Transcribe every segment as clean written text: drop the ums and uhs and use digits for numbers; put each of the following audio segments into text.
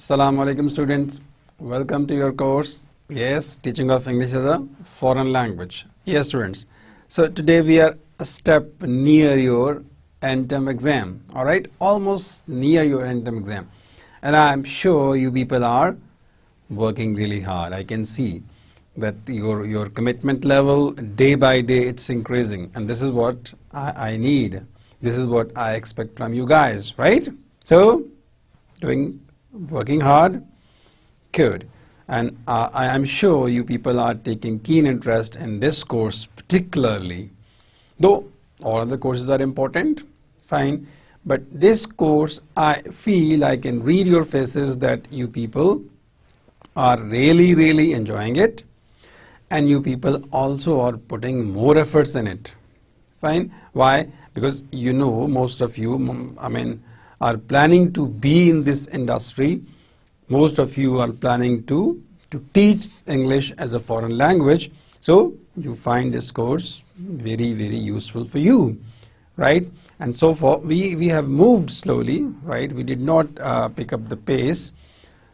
Assalamu alaikum students, welcome to your course. Yes, teaching of English as a foreign language. Yes students, so today we are a step near your end term exam. Alright, almost near your end term exam, and I am sure you people are working really hard. I can see that your commitment level day by day it's increasing, and this is what I need. This is what I expect from you guys, right? So working hard, good. And I am sure you people are taking keen interest in this course particularly. Though all other courses are important, fine. But this course, I feel I can read your faces that you people are really enjoying it. And you people also are putting more efforts in it. Fine. Why? Because you know most of you, are planning to be in this industry. Most of you are planning to teach English as a foreign language. So you find this course very useful for you, right? And so far we have moved slowly, right? We did not pick up the pace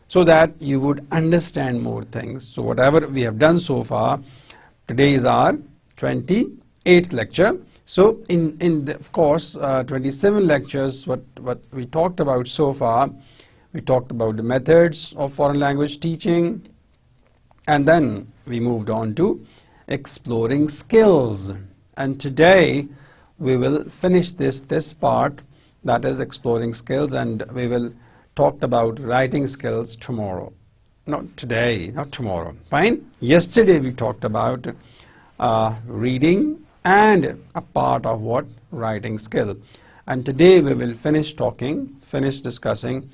so that you would understand more things. So whatever we have done so far, today is our 28th lecture. So of course 27 lectures, what we talked about so far, we talked about the methods of foreign language teaching, and then we moved on to exploring skills. And today we will finish this part, that is exploring skills, and we will talk about writing skills tomorrow. Not today, not tomorrow. Fine? Yesterday we talked about reading and a part of what? Writing skill. And today we will finish discussing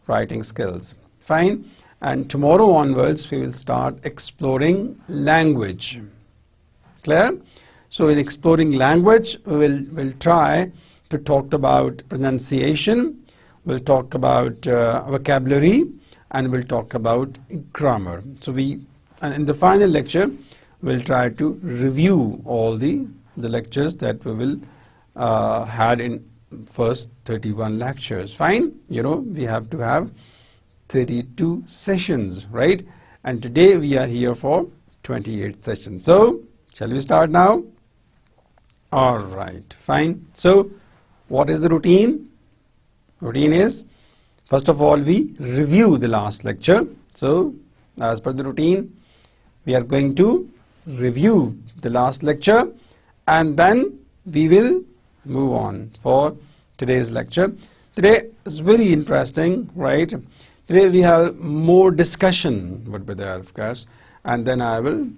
writing skills. Fine? And tomorrow onwards we will start exploring language. Clear? So in exploring language, we'll try to talk about pronunciation, we'll talk about vocabulary, and we'll talk about grammar. So and in the final lecture, we'll try to review all the lectures that we will had in first 31 lectures. Fine? You know, we have to have 32 sessions, right? And today we are here for 28 sessions. So shall we start now? All right, fine. So what is the routine? Routine is, first of all, we review the last lecture. So as per the routine, we are going to review the last lecture, and then we will move on for today's lecture. Today is very interesting, right? Today we have more discussion would be there, of course, and then I will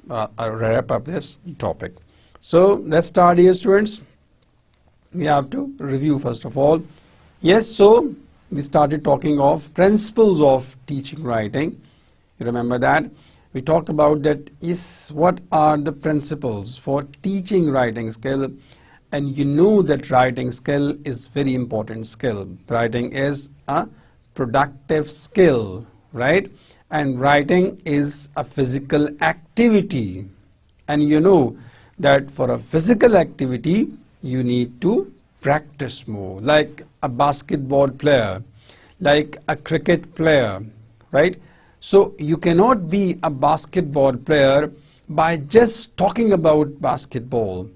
wrap up this topic. So let's start here, students. We have to review first of all. Yes, so we started talking of principles of teaching writing. You remember that? We talked about that what are the principles for teaching writing skill, and you know that writing skill is very important skill. Writing is a productive skill, right? And writing is a physical activity, and you know that for a physical activity you need to practice more, like a basketball player, like a cricket player, right? So you cannot be a basketball player by just talking about basketball,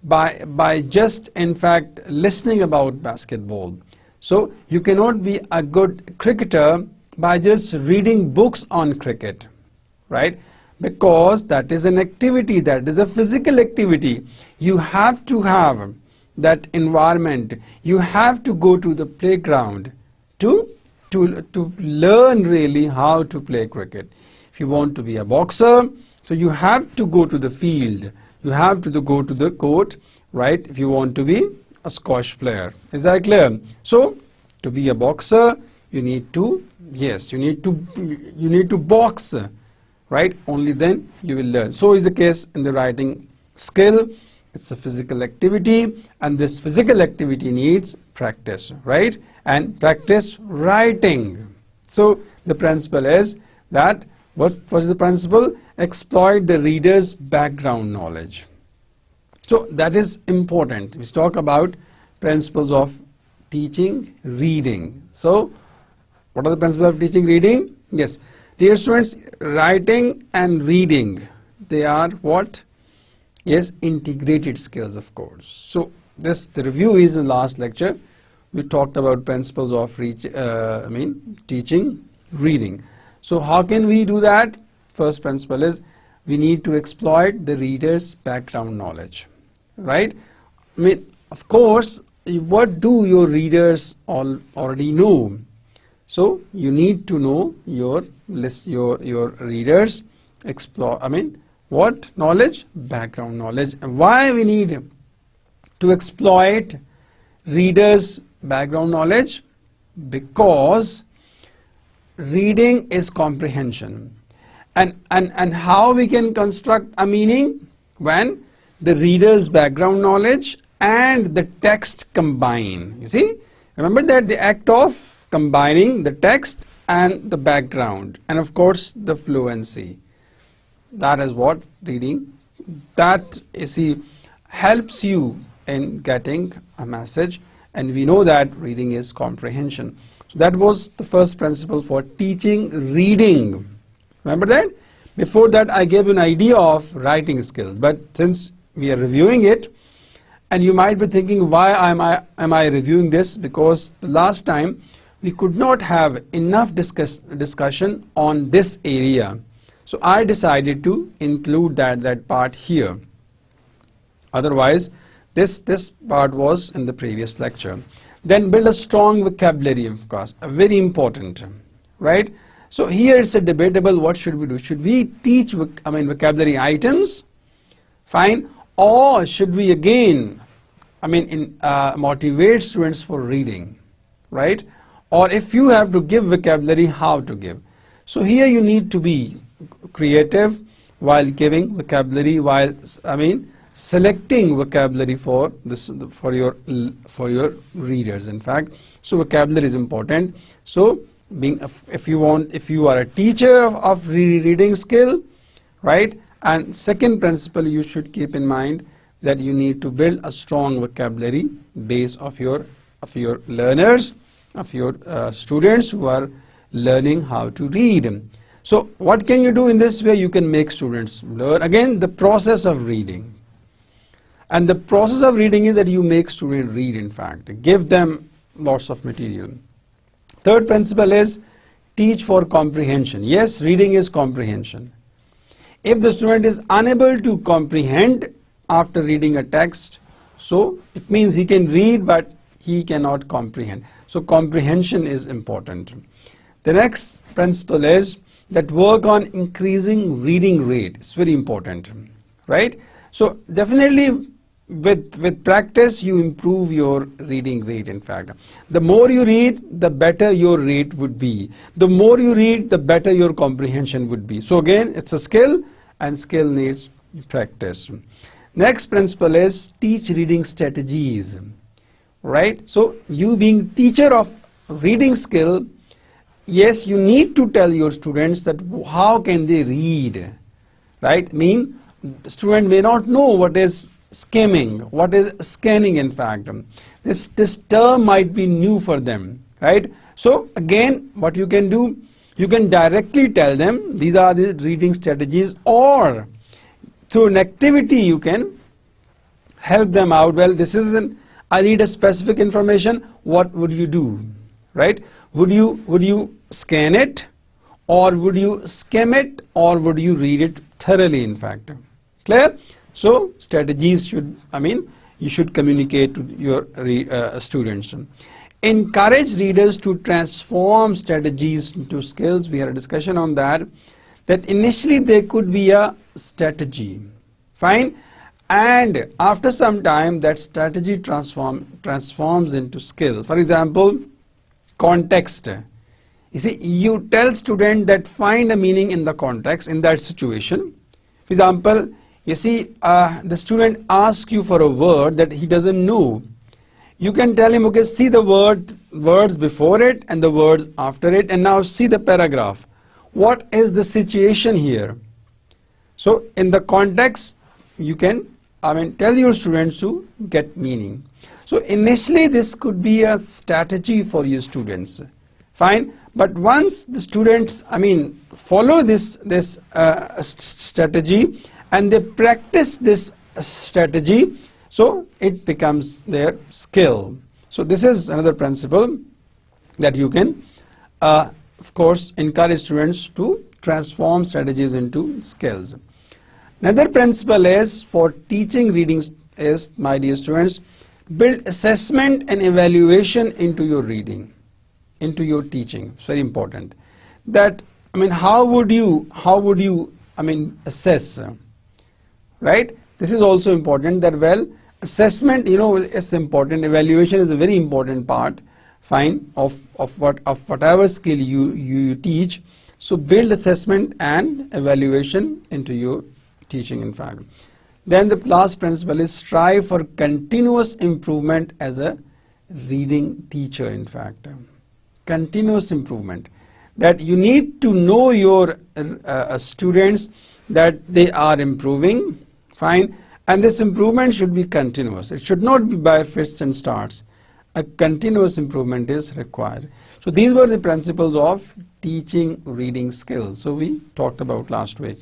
by just in fact listening about basketball. So you cannot be a good cricketer by just reading books on cricket, right? Because that is an activity, that is a physical activity. You have to have that environment. You have to go to the playground to learn really how to play cricket. If you want to be a boxer, so you have to go to the field. You have to go to the court, right? If you want to be a squash player. Is that clear? So to be a boxer, you need to box, right? Only then you will learn. So is the case in the writing skill. It's a physical activity, and this physical activity needs practice, right? And practice writing. So the principle is that, what was the principle? Exploit the reader's background knowledge. So that is important. We talk about principles of teaching reading. So What are the principles of teaching reading? Yes. Dear students, writing and reading, they are what? Yes, integrated skills, of course. So the review is in the last lecture. We talked about principles of teaching reading. So how can we do that? First principle is we need to exploit the reader's background knowledge, right? Of course, what do your readers already know? So you need to know your readers what knowledge? Background knowledge. And why we need to exploit readers' background knowledge? Because reading is comprehension. And how we can construct a meaning? When the reader's background knowledge and the text combine. You see? Remember that the act of combining the text and the background, and of course the fluency. That is what reading, that you see, helps you in getting a message, and we know that reading is comprehension. So that was the first principle for teaching reading. Remember that? Before that I gave you an idea of writing skills, but since we are reviewing it, and you might be thinking, why am I reviewing this? Because the last time we could not have enough discussion on this area. So I decided to include that part here. Otherwise, this part was in the previous lecture. Then build a strong vocabulary, of course, very important, right? So here it's a debatable, what should we do? Should we teach vocabulary items? Fine. Or should we again motivate students for reading, right? Or if you have to give vocabulary, how to give? So here you need to be creative while giving vocabulary, while selecting vocabulary for your readers, in fact. So vocabulary is important. So if you are a teacher of reading skill, right? And second principle you should keep in mind that you need to build a strong vocabulary base of your learners, of your students who are learning how to read. So what can you do in this way? You can make students learn again the process of reading. And the process of reading is that you make students read, in fact. Give them lots of material. Third principle is teach for comprehension. Yes, reading is comprehension. If the student is unable to comprehend after reading a text, so it means he can read but he cannot comprehend. So comprehension is important. The next principle is that work on increasing reading rate. It's very important, right? So definitely with practice you improve your reading rate, in fact. The more you read, the better your rate would be. The more you read, the better your comprehension would be. So again, it's a skill, and skill needs practice. Next principle is teach reading strategies, right? So you being teacher of reading skill, yes, you need to tell your students that how can they read, right? The student may not know what is skimming, what is scanning, in fact. This term might be new for them, right? So again, what you can do, you can directly tell them these are the reading strategies, or through an activity you can help them out. Well, I need a specific information. What would you do, right? Would you scan it, or would you skim it, or would you read it thoroughly, in fact? Clear? So strategies you should communicate to your students. Encourage readers to transform strategies into skills. We had a discussion on that initially there could be a strategy, fine, and after some time that strategy transforms into skill. For example, context. You see, you tell student that find a meaning in the context, in that situation. For example, you see, the student asks you for a word that he doesn't know. You can tell him, okay, see the words before it and the words after it, and now see the paragraph. What is the situation here? So in the context, you can tell your students to get meaning. So initially this could be a strategy for your students. Fine. But once the students, follow this strategy and they practice this strategy, so it becomes their skill. So this is another principle that you can, of course, encourage students to transform strategies into skills. Another principle is for teaching reading is, my dear students, build assessment and evaluation into your reading, into your teaching. It's very important. That, how would you assess, right? This is also important, that well, assessment, is important. Evaluation is a very important part, fine, of whatever skill you teach. So build assessment and evaluation into your teaching, in fact. Then the last principle is strive for continuous improvement as a reading teacher, in fact. Continuous improvement. That you need to know your students that they are improving, fine, and this improvement should be continuous. It should not be by fits and starts. A continuous improvement is required. So these were the principles of teaching reading skills. So we talked about last week.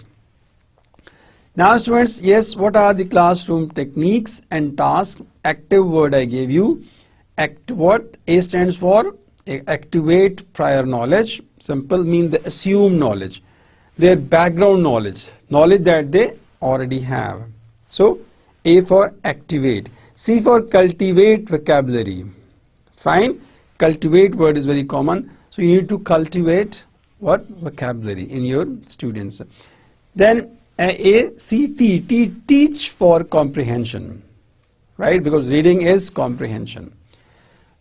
Now students, yes, what are the classroom techniques and tasks? Active word I gave you. What? A stands for activate prior knowledge. Simple, mean the assumed knowledge. Their background knowledge. Knowledge that they already have. So A for activate. C for cultivate vocabulary. Fine. Cultivate word is very common. So you need to cultivate what? Vocabulary in your students. Then teach for comprehension, right? Because reading is comprehension,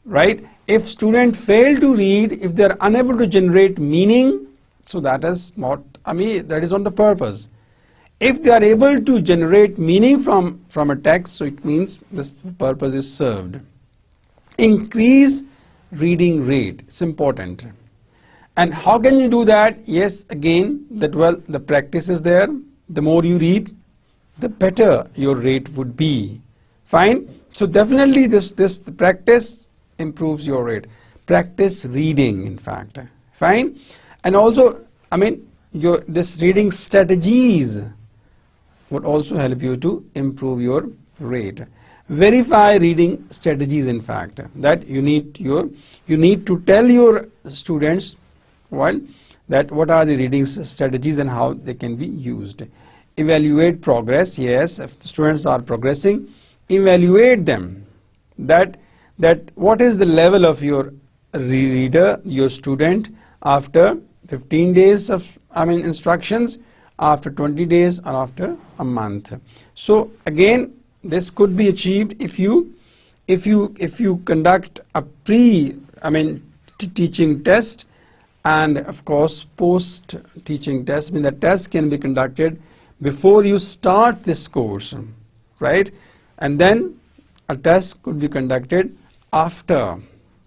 right? If students fail to read, if they are unable to generate meaning, so that is not, that is not the purpose. If they are able to generate meaning from a text, so it means this purpose is served. Increase reading rate, it's important. And how can you do that? Yes, again, that well, the practice is there. The more you read, the better your rate would be. Fine. So definitely this practice improves your rate. Practice reading, in fact. Fine. And also, this reading strategies would also help you to improve your rate. Verify reading strategies, in fact, that you need to tell your students, well, that what are the reading strategies and how they can be used. Evaluate progress. Yes, if the students are progressing, evaluate them. That what is the level of your reader, your student, after 15 days of instructions, after 20 days, or after a month. So again, this could be achieved if you conduct a teaching test. And of course, post-teaching test, the test can be conducted before you start this course, right? And then a test could be conducted after,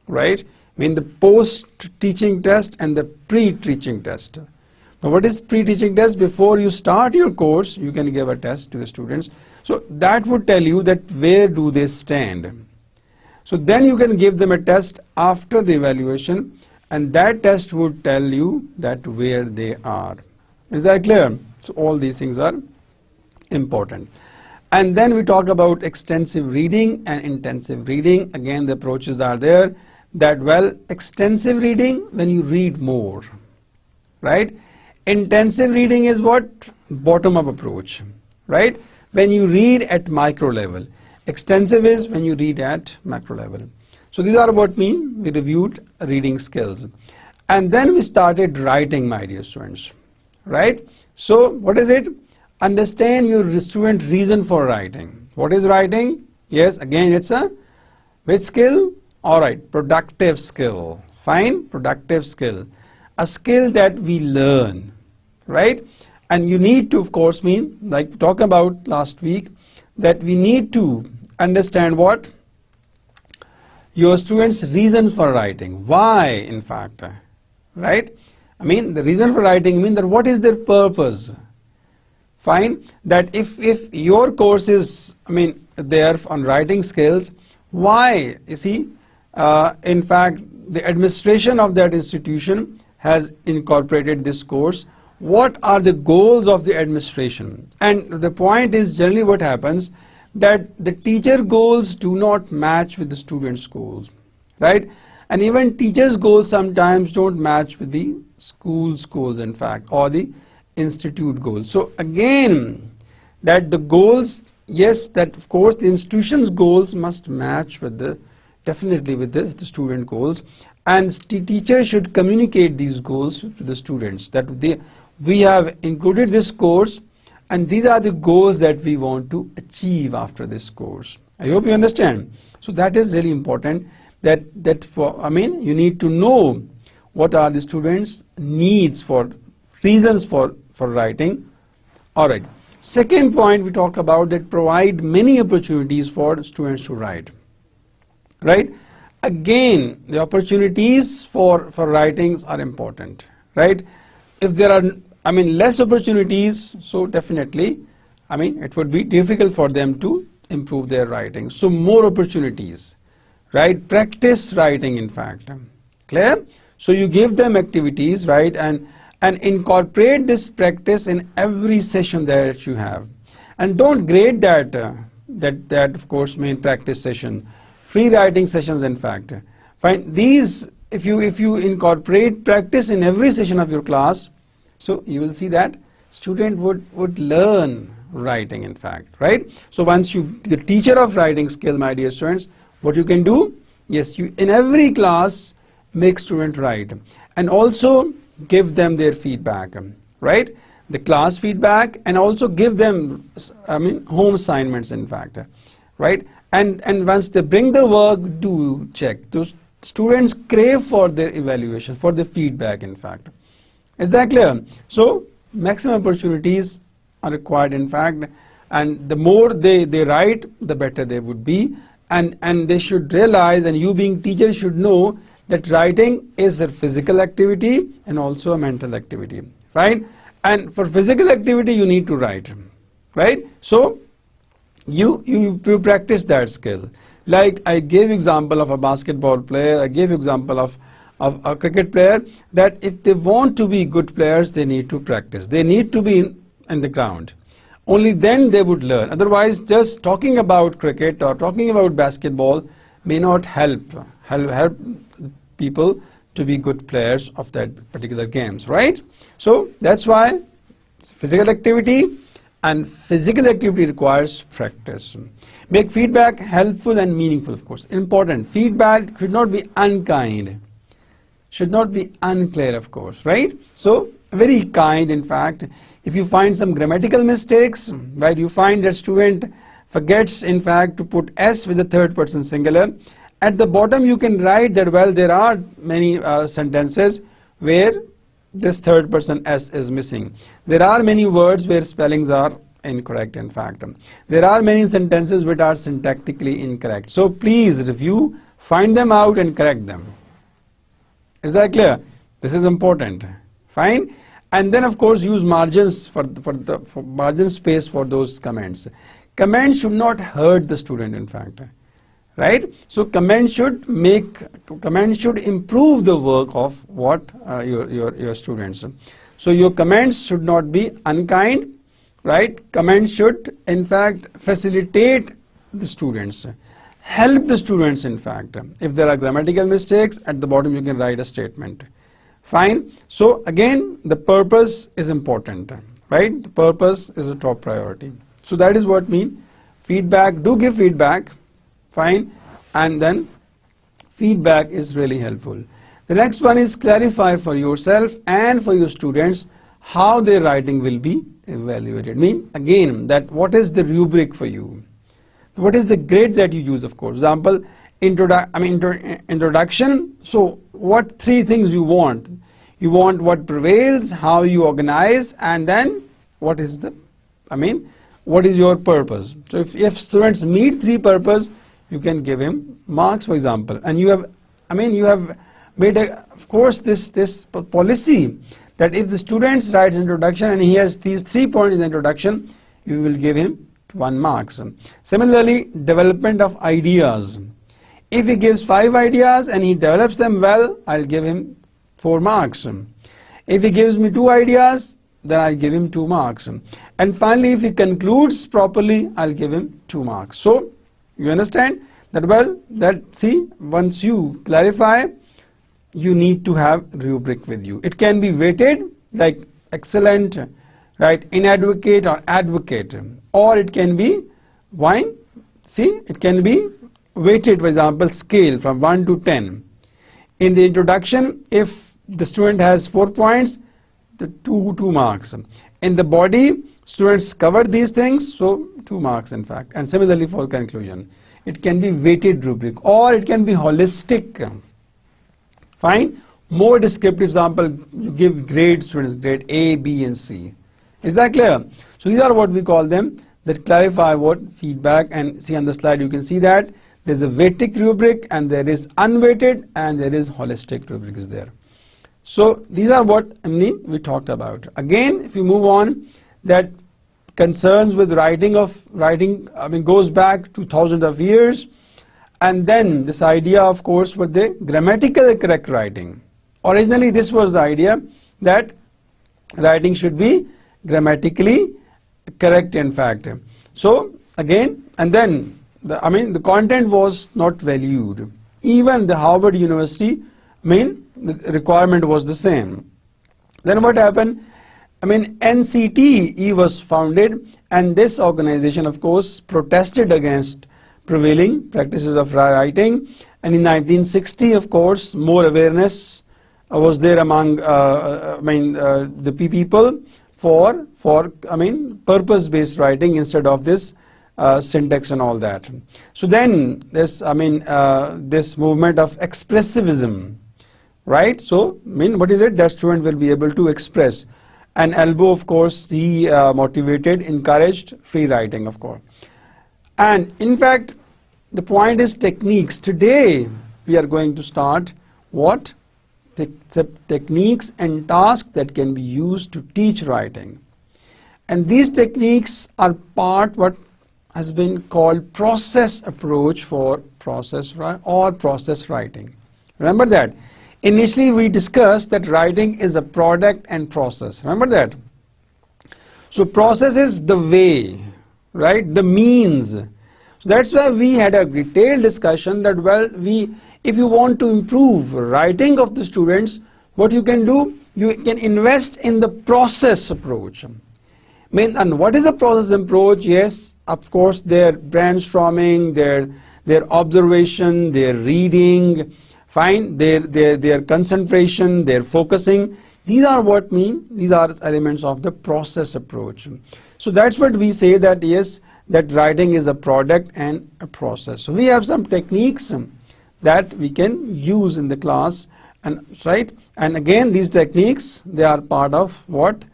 right? The post-teaching test and the pre-teaching test. Now, what is pre-teaching test? Before you start your course, you can give a test to the students. So that would tell you that where do they stand. So then you can give them a test after the evaluation, and that test would tell you that where they are. Is that clear? So all these things are important. And then we talk about extensive reading and intensive reading. Again, the approaches are there. That well, extensive reading, when you read more, right? Intensive reading is what? Bottom-up approach, right? When you read at micro level. Extensive is when you read at macro level. So these are what we reviewed reading skills. And then we started writing, my dear students, right? So what is it? Understand your student reason for writing. What is writing? Yes, again, it's a which skill? All right, productive skill. Fine, productive skill. A skill that we learn, right? And you need to, of course, like we talked about last week, that we need to understand what? Your students' reasons for writing. Why, in fact, right? The reason for writing that what is their purpose? Fine, that if your course is, there on writing skills, why? You see, in fact, the administration of that institution has incorporated this course. What are the goals of the administration? And the point is, generally what happens, that the teacher goals do not match with the student's goals, right? And even teachers' goals sometimes don't match with the school's goals, in fact, or the institute goals. So again, that the goals, yes, that of course the institution's goals must match with the, definitely with the student goals, and teachers should communicate these goals to the students, that we have included this course and these are the goals that we want to achieve after this course. I hope you understand. So that is really important, that for, you need to know what are the students' needs, for reasons for writing. Alright. Second point we talk about, that provide many opportunities for students to write. Right? Again, the opportunities for writings are important. Right? If there are less opportunities, so definitely it would be difficult for them to improve their writing. So more opportunities, right? Practice writing, in fact. Clear? So you give them activities, right, and incorporate this practice in every session that you have. And don't grade that of course main practice session, free writing sessions, in fact. Fine. These, if you incorporate practice in every session of your class, so you will see that student would learn writing, in fact, right? So once the teacher of writing skill, my dear students, what you can do, yes, you in every class make student write, and also give them their feedback, right? The class feedback, and also give them home assignments, in fact, right? And once they bring the work, do check. Those students crave for their evaluation, for the feedback, in fact. Is that clear? So maximum opportunities are required, in fact, and the more they write, the better they would be, and they should realize, and you being teachers should know, that writing is a physical activity and also a mental activity, right? And for physical activity you need to write, right? So you practice that skill. Like I gave example of a basketball player, I gave example of a cricket player, that if they want to be good players, they need to practice. They need to be in the ground. Only then they would learn. Otherwise, just talking about cricket or talking about basketball may not help people to be good players of that particular games, right? So that's why it's physical activity, and physical activity requires practice. Make feedback helpful and meaningful, of course. Important. Feedback should not be unkind, should not be unclear, of course, right? So very kind, in fact. If you find some grammatical mistakes, right, you find that student forgets, in fact, to put S with the third person singular, at the bottom you can write that, well, there are many sentences where this third person S is missing. There are many words where spellings are incorrect, in fact. There are many sentences which are syntactically incorrect. So please review, find them out and correct them. Is that clear? This is important. Fine. And then of course use margins for margin space for those comments. Comments should not hurt the student, in fact. Right? So comments should improve the work of what your students. So your comments should not be unkind, right? Comments should, in fact, facilitate the students, help the students, in fact. If there are grammatical mistakes, at the bottom you can write a statement. Fine. So again, the purpose is important, right? The purpose is a top priority. So that is what mean. Feedback, do give feedback. Fine. And then feedback is really helpful. The next one is clarify for yourself and for your students how their writing will be evaluated. Again, that what is the rubric for you? What is the grade that you use, of course? Example, introduction. So what three things you want? You want what prevails, how you organize, and then what is what is your purpose? So if students meet three purpose, you can give him marks, for example. And you have made of course this policy that if the student writes introduction and he has these 3 points in the introduction, you will give him 1 mark. Similarly, development of ideas. If he gives 5 ideas and he develops them well, I'll give him 4 marks. If he gives me 2 ideas, then I'll give him 2 marks. And finally, if he concludes properly, I'll give him 2 marks. So, you understand that well, that see, once you clarify, you need to have rubric with you. It can be weighted like excellent, right, inadequate or advocate, or it can be wine. See, it can be weighted, for example, scale from 1 to 10. In the introduction, if the student has 4 points, the 2 marks. In the body, students cover these things, so 2 marks in fact. And similarly for conclusion. It can be weighted rubric or it can be holistic. Fine. More descriptive example, you give grade students, grade A, B and C. Is that clear? So these are what we call them that clarify what feedback, and see on the slide you can see that there's a weighted rubric and there is unweighted and there is holistic rubric is there. So these are what we talked about. Again, if you move on, that concerns with writing goes back to thousands of years, and then this idea, of course, was the grammatical correct writing. Originally, this was the idea that writing should be grammatically correct, in fact. So again, and then the content was not valued. Even the Harvard University, the requirement was the same. Then what happened? NCTE was founded, and this organization, of course, protested against prevailing practices of writing. And in 1960, of course, more awareness was there among the people for purpose-based writing instead of this syntax and all that. So then this this movement of expressivism, right? So what is it? That student will be able to express. And Elbow, of course, he motivated, encouraged free writing, of course. And in fact, the point is techniques. Today we are going to start what? Techniques and tasks that can be used to teach writing. And these techniques are part what has been called process approach for process writing. Remember that. Initially we discussed that writing is a product and process. Remember that. So process is the way, right? The means. So that's why we had a detailed discussion that if you want to improve writing of the students, what you can do, you can invest in the process approach. And what is the process approach? Yes, of course, their brainstorming, their observation, their reading, fine, their concentration, their focusing. These are these are elements of the process approach. So that's what we say that yes, that writing is a product and a process. So we have some techniques that we can use in the class, and right. And again, these techniques, they are part of what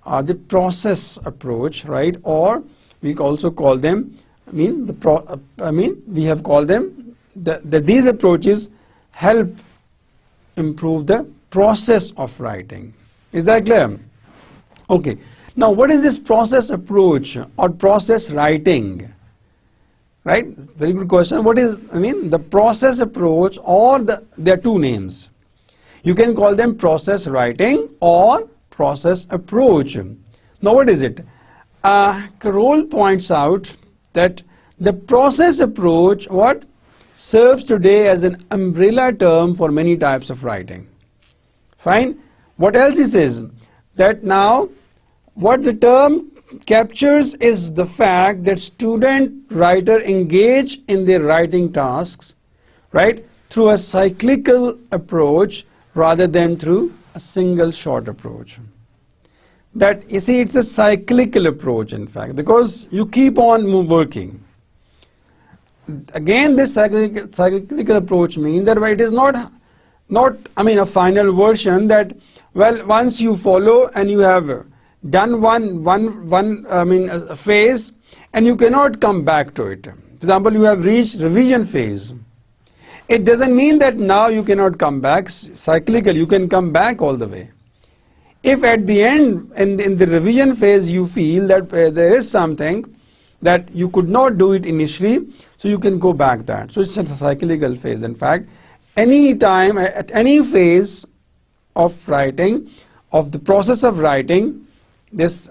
are the process approach, right? Or we also call them. We have called them that these approaches help improve the process of writing. Is that clear? Okay. Now, what is this process approach or process writing? Right? Very good question. What is, the process approach, or there are 2 names. You can call them process writing or process approach. Now, what is it? Carroll points out that the process approach, serves today as an umbrella term for many types of writing. Fine. What else he says? That now, what the term captures is the fact that student writer engage in their writing tasks, right, through a cyclical approach rather than through a single shot approach. That, you see, it's a cyclical approach, in fact, because you keep on working. Again, this cyclical approach means that it is not a final version that, once you follow and you have done one phase and you cannot come back to it. For example, you have reached revision phase. It doesn't mean that now you cannot come back. Cyclical, you can come back all the way. If at the end, in the revision phase, you feel that there is something that you could not do it initially, so you can go back that. So it's a cyclical phase. In fact, any time, at any phase of writing, of the process of writing, this,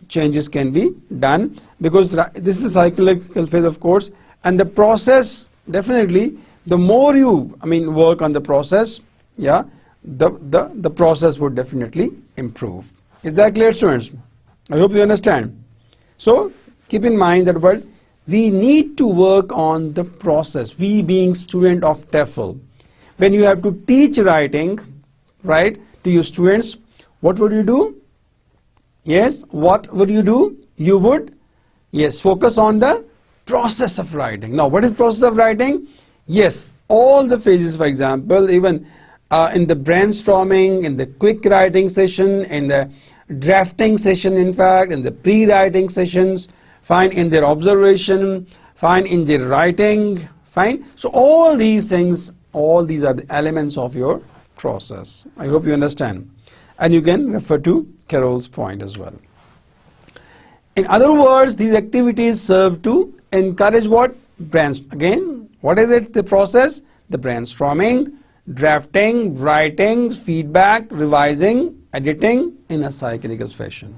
changes can be done, because this is a cyclical phase, of course, and the process, definitely, the more you, work on the process, yeah, the process would definitely improve. Is that clear, students? I hope you understand. So keep in mind that what we need to work on the process. We being student of TEFL, when you have to teach writing, right, to your students, what would you do? Yes, what would you do? You would, yes, focus on the process of writing. Now, what is process of writing? Yes, all the phases, for example, even in the brainstorming, in the quick writing session, in the drafting session, in fact, in the pre-writing sessions, fine, in their observation, fine, in their writing, fine. So all these things, all these are the elements of your process. I hope you understand. And you can refer to Carroll's point as well. In other words, these activities serve to encourage what? Again, what is it, the process? The brainstorming, drafting, writing, feedback, revising, editing in a cyclical fashion.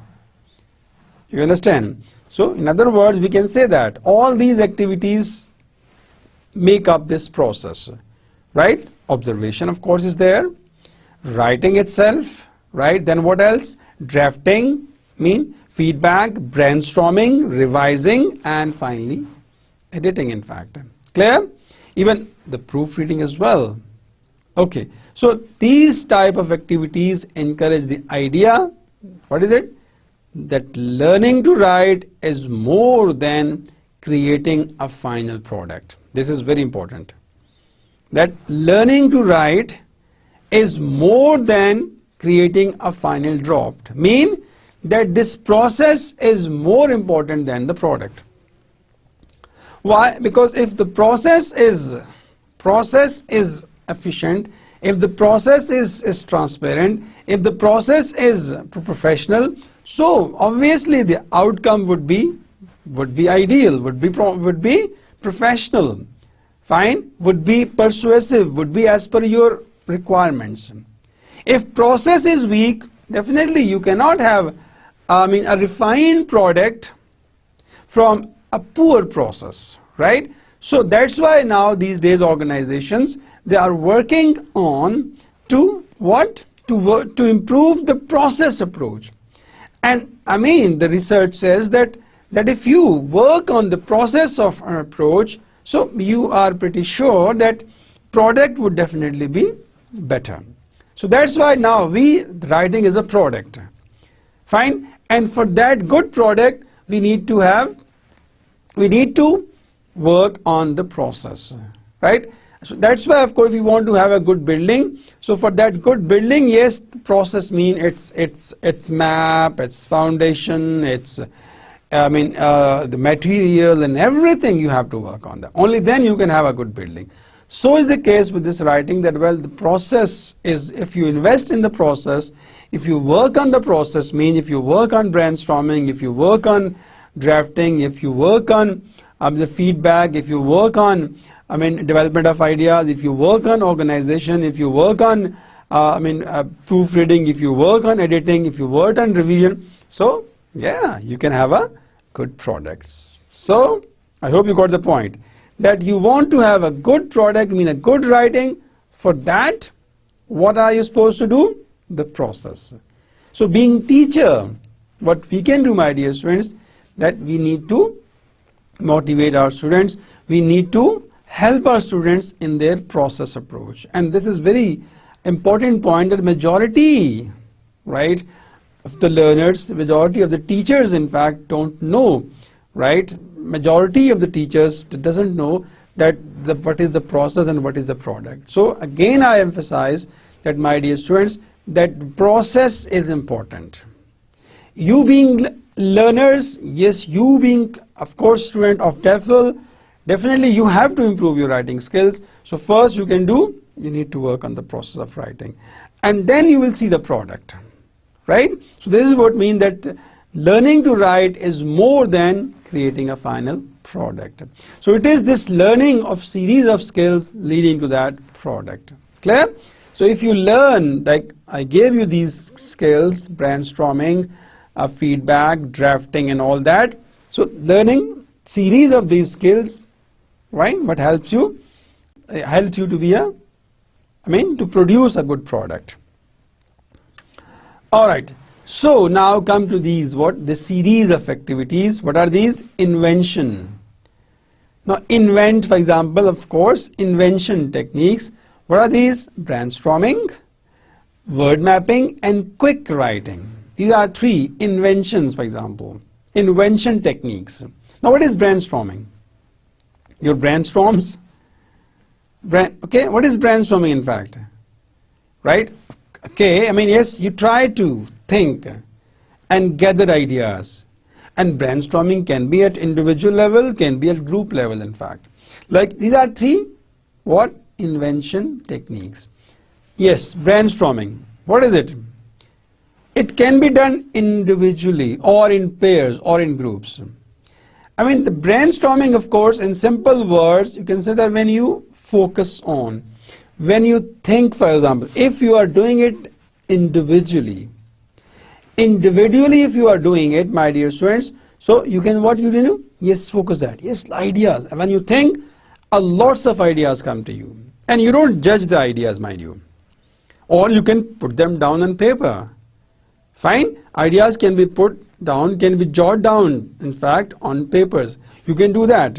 You understand? So, in other words, we can say that all these activities make up this process, right? Observation, of course, is there. Writing itself, right? Then what else? Drafting, feedback, brainstorming, revising, and finally editing, in fact. Clear? Even the proofreading as well. Okay, so these type of activities encourage the idea, what is it? That learning to write is more than creating a final product. This is very important. That learning to write is more than creating a final draft. Mean that this process is more important than the product. Why? Because if the process is efficient, if the process is transparent, if the process is professional, so obviously the outcome would be ideal, would be professional, fine, would be persuasive, would be as per your requirements. If process is weak, definitely you cannot have a refined product from a poor process, right? So that's why now these days organizations, they are working on to what? To improve the process approach. And the research says that if you work on the process of an approach, so you are pretty sure that product would definitely be better. So that's why now writing is a product. Fine. And for that good product, we need to work on the process, right? So that's why, of course, if you want to have a good building, so for that good building, yes, the process means it's map, it's foundation, it's the material and everything you have to work on that. Only then you can have a good building. So is the case with this writing, that well, the process is, if you invest in the process, if you work on the process, if you work on brainstorming, if you work on drafting, if you work on the feedback, if you work on development of ideas, if you work on organization, if you work on proofreading, if you work on editing, if you work on revision, so yeah, you can have a good product. So I hope you got the point, that you want to have a good product, a good writing. For that, what are you supposed to do? The process. So being teacher, what we can do, my dear students, that we need to motivate our students, we need to help our students in their process approach. And this is very important point, that majority, right, of the learners, the majority of the teachers, in fact, don't know, right? Majority of the teachers doesn't know that what is the process and what is the product. So again, I emphasize that, my dear students, that process is important. You being learners, yes, you being, of course, student of TEFL, definitely you have to improve your writing skills. So first you need to work on the process of writing, and then you will see the product, right? So this is what means that learning to write is more than creating a final product. So it is this learning of series of skills leading to that product. Clear? So if you learn, like I gave you these skills, brainstorming, feedback, drafting and all that. So learning series of these skills, right, what helps you? Helps you to be to produce a good product. Alright, so now come to these, the series of activities. What are these? Invention. Now invent, for example, of course, invention techniques. What are these? Brainstorming, word mapping and quick writing. These are three inventions, for example, invention techniques. Now what is brainstorming? Your brainstorms? Okay, what is brainstorming in fact? Right? Okay, yes, you try to think and gather ideas. And brainstorming can be at individual level, can be at group level in fact. Like these are three, what? Invention techniques. Yes, brainstorming. What is it? It can be done individually or in pairs or in groups. The brainstorming, of course, in simple words, you can say that when you focus on, when you think, for example, if you are doing it individually if you are doing it, my dear students, so you can, what you do? Yes, focus that. Yes, ideas. And when you think, lots of ideas come to you. And you don't judge the ideas, mind you. Or you can put them down on paper. Fine? Ideas can be put down, can be jotted down, in fact, on papers. You can do that.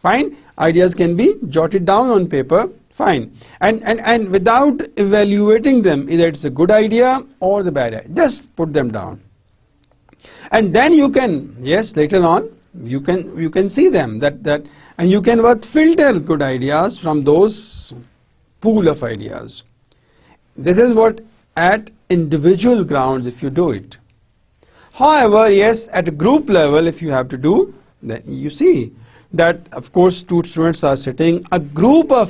Fine? Ideas can be jotted down on paper. Fine. And without evaluating them, either it's a good idea or the bad idea. Just put them down. And then you can, yes, later on, you can see them and you can filter good ideas from those pool of ideas. This is what at individual grounds if you do it. However, yes, at a group level if you have to do, then you see that of course two students are sitting, a group of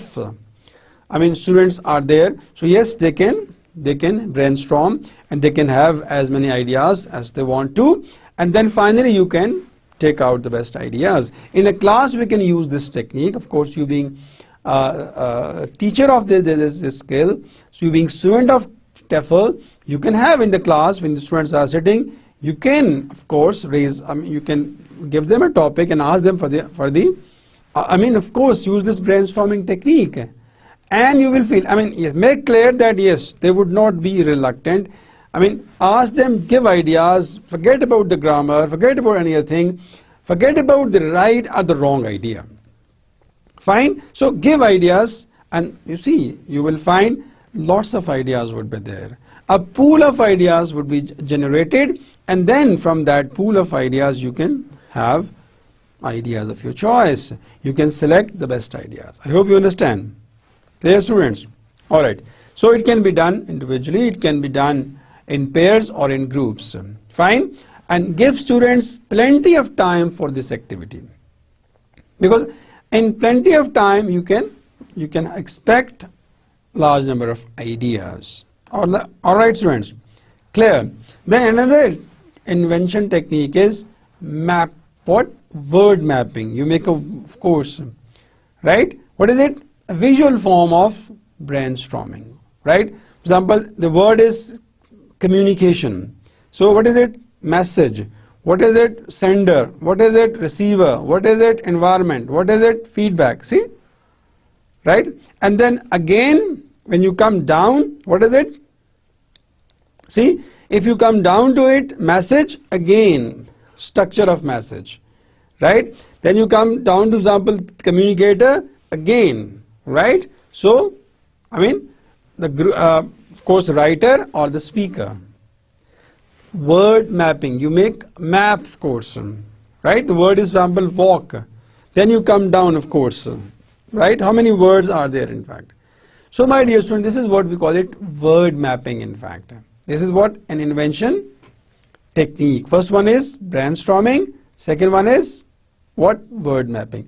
students are there, so yes, they can brainstorm and they can have as many ideas as they want to, and then finally you can take out the best ideas. In a class we can use this technique, of course you being teacher of this skill, so you being student of TEFL, you can have in the class when the students are sitting, you can of course raise, you can give them a topic and ask them for the of course use this brainstorming technique, and you will feel, yes, make clear that yes, they would not be reluctant. Ask them, give ideas, forget about the grammar, forget about any other thing, forget about the right or the wrong idea. Fine? So give ideas and you see, you will find lots of ideas would be there. A pool of ideas would be generated, and then from that pool of ideas you can have ideas of your choice. You can select the best ideas. I hope you understand. Clear, students? Alright. So it can be done individually, it can be done in pairs or in groups. Fine? And give students plenty of time for this activity. Because in plenty of time you can expect large number of ideas. Alright, students? Clear? Then another invention technique is word mapping. You make of course, right? What is it? A visual form of brainstorming, right? For example, the word is communication. So what is it? Message. What is it? Sender. What is it? Receiver. What is it? Environment. What is it? Feedback. See? Right? And then again, when you come down, what is it? See? If you come down to it, message, again, structure of message. Right? Then you come down to example, communicator, again. Right? So, of course, writer or the speaker. Word mapping, you make map, of course, right? The word is, for example, walk. Then you come down, of course, right? How many words are there, in fact? So, my dear student, this is what we call it word mapping, in fact. This is what an invention technique. First one is brainstorming. Second one is what? Word mapping.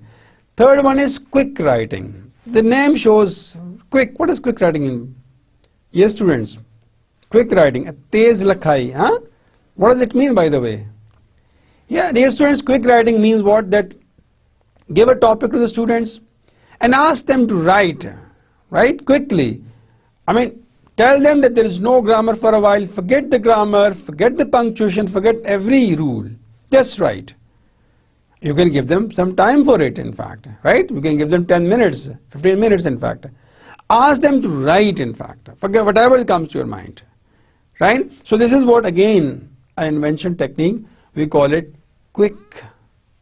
Third one is quick writing. The name shows quick. What is quick writing? Yes, students. Quick writing. Tez lakhai. Huh? What does it mean, by the way? Yeah, dear students, quick writing means what? That give a topic to the students and ask them to write quickly. I mean, tell them that there is no grammar for a while, forget the grammar, forget the punctuation, forget every rule, just write. You can give them some time for it, in fact, right? You can give them 10 minutes, 15 minutes, in fact. Ask them to write, in fact, forget whatever comes to your mind, right? So this is what, again, an invention technique, we call it quick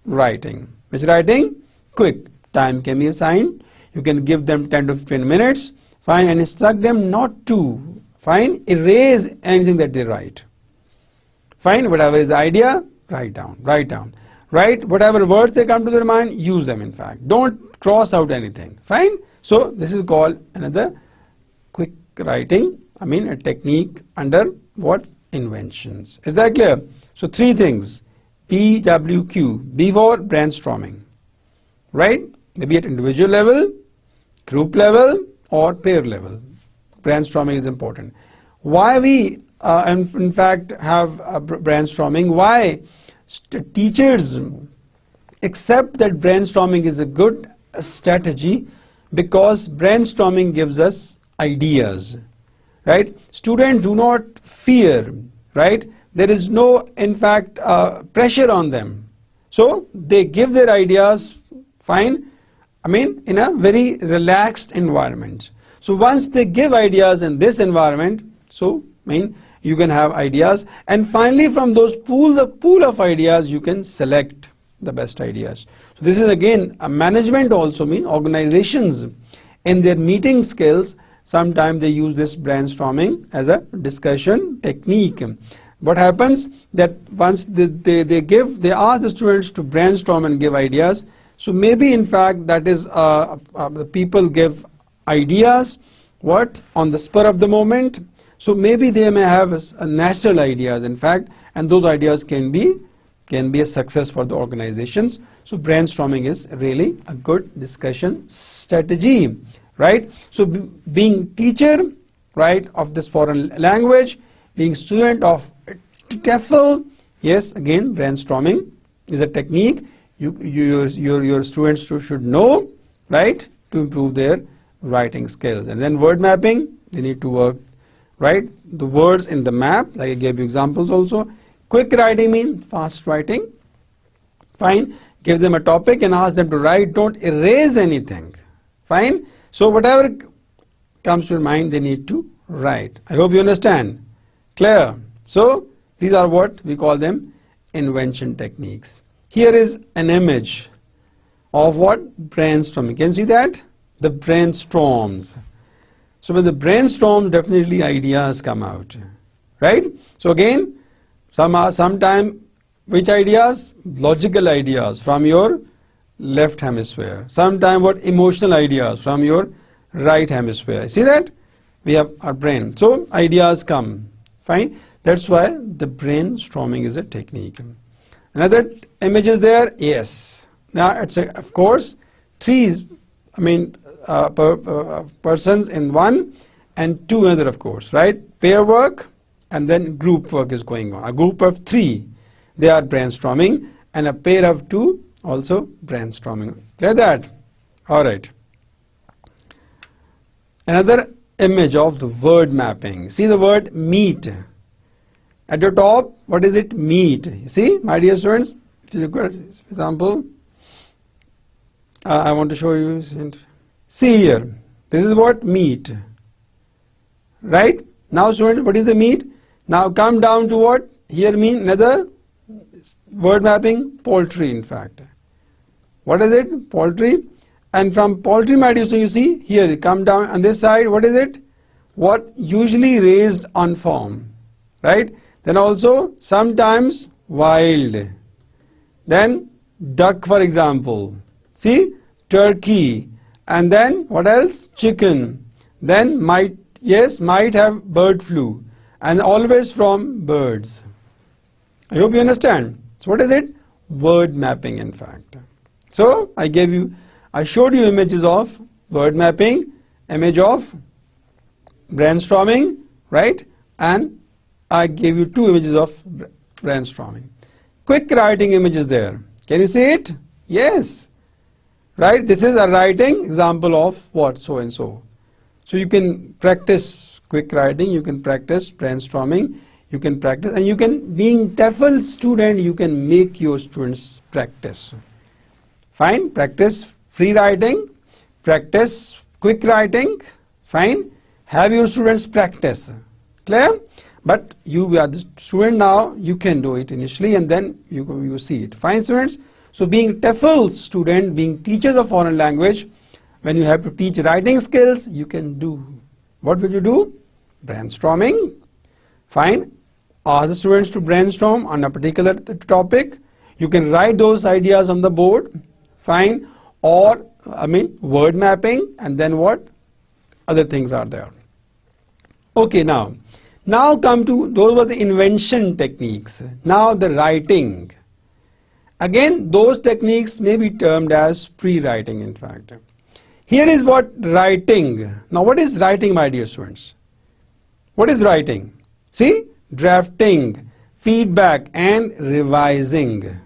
writing. Which writing? Quick. Time can be assigned. You can give them 10 to 15 minutes, fine, and instruct them not to, fine, erase anything that they write. Fine, whatever is the idea, write down. Write whatever words they come to their mind, use them, in fact. Don't cross out anything, fine. So this is called another quick writing, a technique under what? Inventions. Is that clear? So three things, PWQ, B for brainstorming, right? Maybe at individual level, group level, or pair level. Brainstorming is important. Why we in fact have brainstorming? Why teachers accept that brainstorming is a good strategy? Because brainstorming gives us ideas, right? Students do not fear, right? There is no, in fact, pressure on them. So they give their ideas, fine, in a very relaxed environment. So once they give ideas in this environment, so you can have ideas, and finally from those pool of ideas you can select the best ideas. So this is again a management also, organizations in their meeting skills, sometimes they use this brainstorming as a discussion technique. What happens that once they ask the students to brainstorm and give ideas, so maybe in fact that is the people give ideas on the spur of the moment. So maybe they may have natural ideas, in fact, and those ideas can be a success for the organizations. So brainstorming is really a good discussion strategy, right? So being teacher, right, of this foreign language, being student of TEFL, yes, again brainstorming is a technique your students should know, right, to improve their writing skills. And then word mapping, they need to work, right, the words in the map, like I gave you examples also. Quick writing means fast writing, fine. Give them a topic and ask them to write, don't erase anything, fine. So whatever comes to your mind, they need to write. I hope you understand. Clear? So these are what we call them invention techniques. Here is an image of what? Brainstorming. Can you see that? The brainstorms. So with the brainstorm, definitely ideas come out, right? So again, sometime which ideas? Logical ideas from your left hemisphere. Sometime what? Emotional ideas from your right hemisphere. See that? We have our brain. So ideas come, fine. That's why the brainstorming is a technique. Another image is there, yes. Now it's of course three, persons in one and two another, of course, right? Pair work and then group work is going on. A group of three, they are brainstorming, and a pair of two also brainstorming. Clear that? All right. Another image of the word mapping. See the word meet. At the top, what is it? Meet. You see, my dear students, if you look at this example, I want to show you. See here, this is what? Meet. Right? Now students, what is the meet? Now come down to what? Here mean another word mapping, poultry, in fact. What is it? Poultry. And from poultry, my dear, so you see here, come down on this side, what is it? What? Usually raised on farm, right? Then also sometimes wild. Then duck, for example. See, turkey. And then what else? Chicken. Then might have bird flu. And always from birds. I hope you understand. So what is it? Word mapping, in fact. So I showed you images of word mapping, image of brainstorming, right? And I gave you two images of brainstorming. quick writing image is there. Can you see it? Yes. Right? This is a writing example of what? So and so. So you can practice quick writing, you can practice brainstorming, you can practice, and you can, being TEFL student, you can make your students practice. Fine? Practice free writing, practice quick writing, fine? Have your students practice. Clear? But you are the student now, you can do it initially and then you see it. Fine, students? So being TEFL student, being teachers of foreign language, when you have to teach writing skills, you can do. What will you do? Brainstorming. Fine. Ask the students to brainstorm on a particular topic. You can write those ideas on the board. Fine. Or, word mapping, and then what? Other things are there. Okay, now come to, those were the invention techniques. Now the writing. Again, those techniques may be termed as pre-writing, in fact. Here is what writing. Now what is writing, my dear students? What is writing? See, drafting, feedback and revising.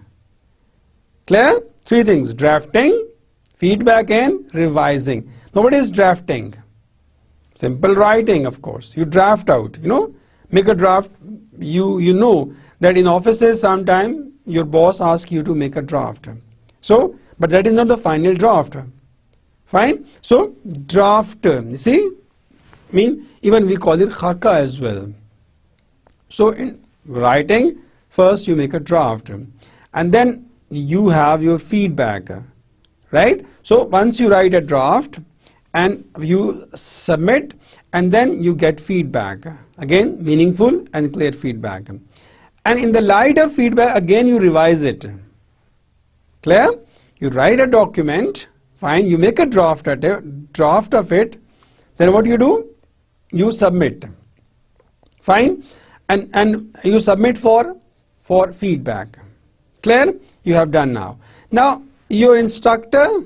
Clear? Three things: drafting, feedback and revising. Now what is drafting? Simple writing, of course. You draft out, make a draft. You know that in offices sometime your boss asks you to make a draft. So, but that is not the final draft. Fine? So, draft, you see, even we call it khaka as well. So, in writing, first you make a draft and then you have your feedback, right? So, once you write a draft and you submit and then you get feedback, again meaningful and clear feedback. And in the light of feedback, again you revise it. Clear? You write a document. Fine, you make a draft of it, then what do? You submit. Fine, and you submit for feedback. Clear? You have done now. Now your instructor,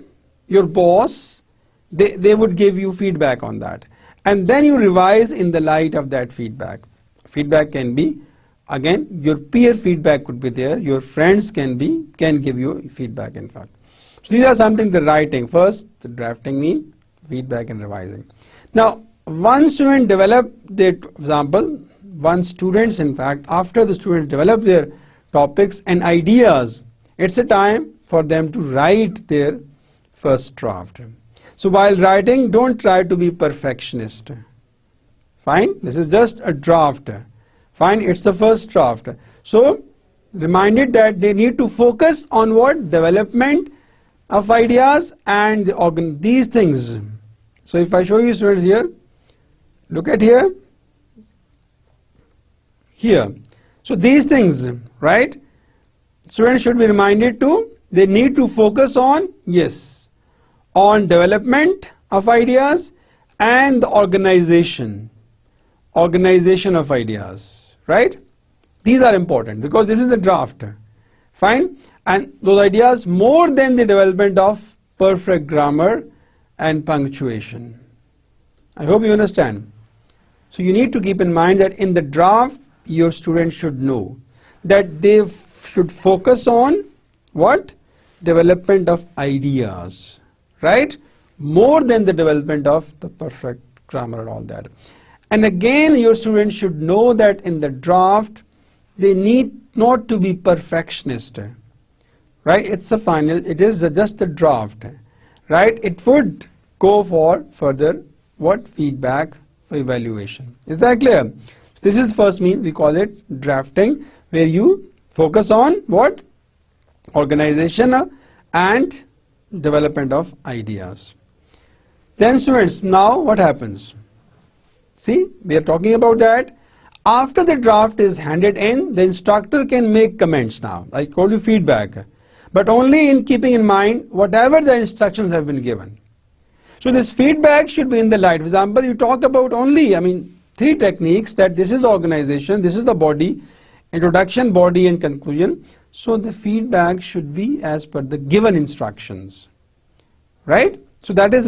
your boss, they would give you feedback on that, and then you revise in the light of that feedback. Feedback can be, again, your peer feedback could be there. Your friends can give you feedback, in fact. So these are something, the writing. First, the drafting mean, feedback and revising. Now, once students develop their example, once students, in fact, after the students develop their topics and ideas, it's a time for them to write their first draft. So while writing, don't try to be perfectionist. Fine? This is just a draft. Fine? It's the first draft. So, reminded that they need to focus on what? Development of ideas and these things. So if I show you, students, here, look at here. So these things, right? Students should be reminded they need to focus on, yes, on development of ideas and the organization of ideas, right? These are important because this is the draft. Fine? And those ideas more than the development of perfect grammar and punctuation. I hope you understand. So you need to keep in mind that in the draft, your students should know that they should focus on what? Development of ideas, right? More than the development of the perfect grammar and all that. And again, your students should know that in the draft, they need not to be perfectionist, right? It's a final, it is just a draft, right? It would go for further what? Feedback for evaluation. Is that clear? This is first we call it drafting, where you focus on what? Organization and development of ideas. Then students, now what happens? See, we are talking about that. After the draft is handed in, the instructor can make comments now. I call you feedback, but only in keeping in mind whatever the instructions have been given. So this feedback should be in the light. For example, you talk about only, three techniques, that this is organization, this is the body, introduction, body and conclusion. So the feedback should be as per the given instructions, right? So that is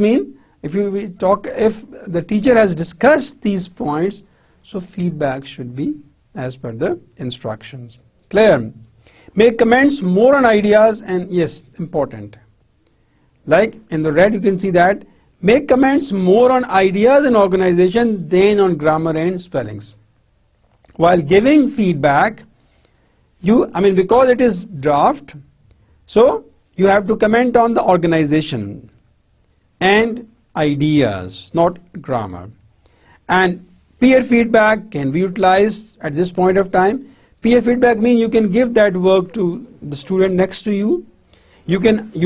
if the teacher has discussed these points, so feedback should be as per the instructions. Clear? Make comments more on ideas and yes, important. Like in the red you can see that make comments more on ideas and organization than on grammar and spellings. While giving feedback, because it is draft, so you have to comment on the organization and ideas, not grammar. And peer feedback can be utilized at this point of time. Peer feedback means you can give that work to the student next to you. You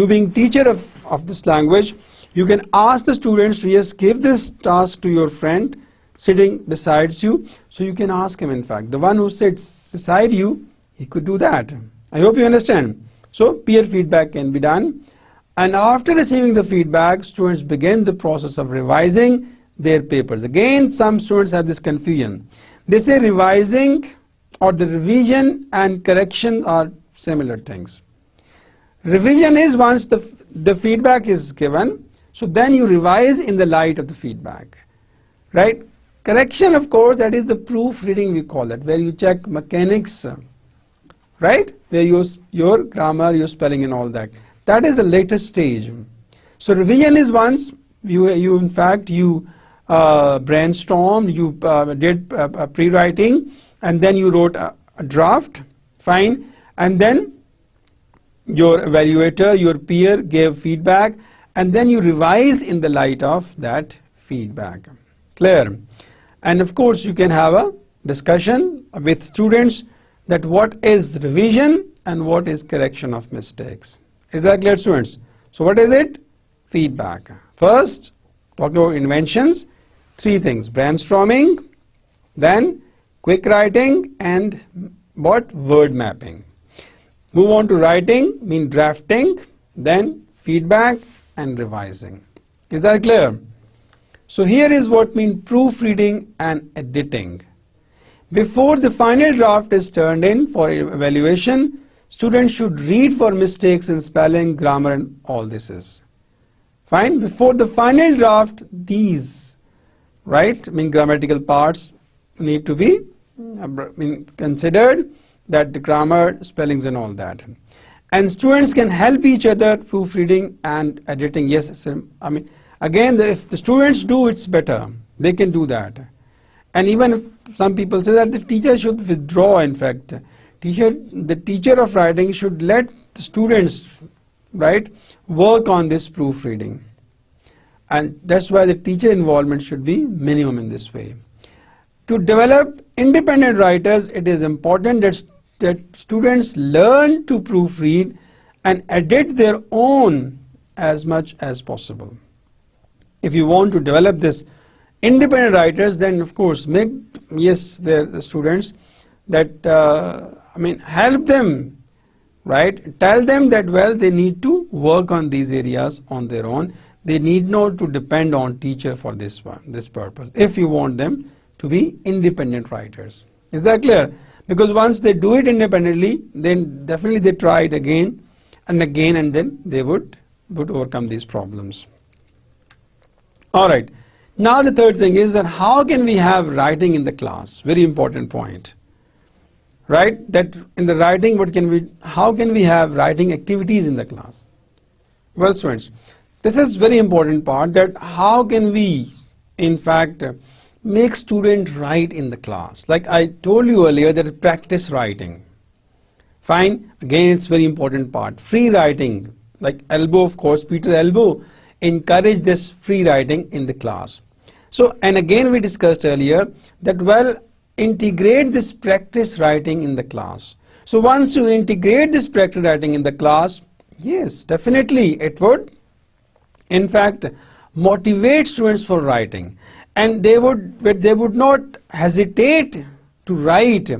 being teacher of this language, you can ask the students to just give this task to your friend sitting beside you. So you can ask him, in fact, the one who sits beside you, he could do that. I hope you understand. So peer feedback can be done. And after receiving the feedback, students begin the process of revising their papers. Again, some students have this confusion. They say revising or the revision and correction are similar things. Revision is once the feedback is given, so then you revise in the light of the feedback, right? Correction, of course, that is the proofreading we call it, where you check mechanics, right? Where you use your grammar, your spelling and all that. That is the latest stage. So revision is once you brainstormed, you did pre-writing, and then you wrote a draft, fine, and then your evaluator, your peer gave feedback, and then you revise in the light of that feedback. Clear? And of course you can have a discussion with students that what is revision and what is correction of mistakes. Is that clear, students? So what is it? Feedback. First, talk about inventions, three things: brainstorming, then quick writing, and what? Word mapping. Move on to writing, mean drafting, then feedback and revising. Is that clear? So here is what mean proofreading and editing. Before the final draft is turned in for evaluation, students should read for mistakes in spelling, grammar and all this is. Fine? Before the final draft, these, right, grammatical parts need to be considered, that the grammar, spellings and all that. And students can help each other proofreading and editing. Yes, again, if the students do, it's better. They can do that. And even if some people say that the teacher should withdraw, in fact, the teacher of writing should let the students, right, work on this proofreading. And that's why the teacher involvement should be minimum in this way. To develop independent writers, it is important that students learn to proofread and edit their own as much as possible. If you want to develop this independent writers, then of course make, yes, the students that, help them, right? Tell them that, well, they need to work on these areas on their own. They need not to depend on teacher for this purpose, if you want them to be independent writers. Is that clear? Because once they do it independently, then definitely they try it again and again, and then they would overcome these problems. All right. Now the third thing is that how can we have writing in the class? Very important point. Right? That in the writing, how can we have writing activities in the class? Well, students, this is very important part, that how can we, in fact, make student write in the class. Like I told you earlier, that practice writing. Fine. Again, it's very important part. Free writing, like Elbow, of course, Peter Elbow encouraged this free writing in the class. So, and again we discussed earlier that, well, integrate this practice writing in the class. So once you integrate this practice writing in the class, yes, definitely it would, in fact, motivate students for writing. And they would not hesitate to write,